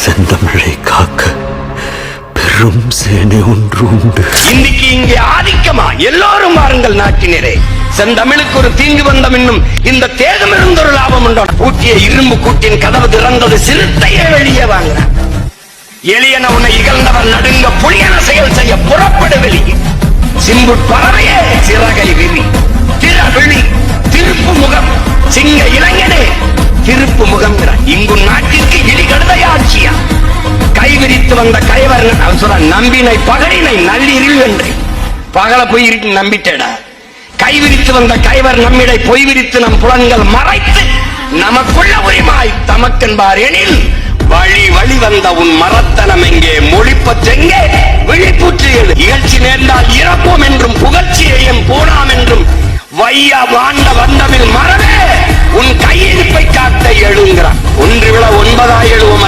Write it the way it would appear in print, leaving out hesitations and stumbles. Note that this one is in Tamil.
செந்தமிழை காக்க பெரும் சேனை ஒன்று உண்டு. இன்னைக்கு இங்கே ஆதிக்கமா? எல்லாரும் வாருங்கள் நாட்டினரே. செந்தமிழுக்கு ஒரு தீங்கு வந்தம் என்னும் இந்த தேகம் இருந்தொரு லாபம் உண்டோ? பூட்டிய இரும்பு கூட்டின் கதவு திறந்தது, சிறுத்தையே வெளியே வாங்க. எளியன உன்னை இகழ்ந்தவர் நடுங்க, புலியன செயல் செய்ய புறப்படு வெளியே. சிம்பு பறவையே சிறகை விரி, திறவிழி திருப்பு முகம், சிங்க இளைஞனே திருப்பு முகம். இங்கும் நாட்டிற்கு இடிகடுதை ஆட்சியா? கைவிரித்து வந்த கைவர் நம்பினை பகலினை நள்ளிரில் வென்றே. பகல போய் இருக்கு நம்பிட்டேடா. கைவிரித்து வந்த கைவர் நம்மிடை பொய் விரித்து நம் புலன்கள் மறைத்து நமக்குள்ள உரிமாய் தமக்கென்பார் எனில் வழி வழி வந்த உன் மரத்தனம் எங்கே, மொழிப்பற்றெங்கே விழிப்புற்று எழு. இகழ்ச்சி நேர்ந்தால் இறப்போம் என்றும் புகழ்ச்சியையும் போனாம் என்றும் வையா வாண்ட வந்தவில் மரவே உன் கையிருப்பை காட்ட எழுங்கிறான். ஒன்று விழ 9 எழுவோம்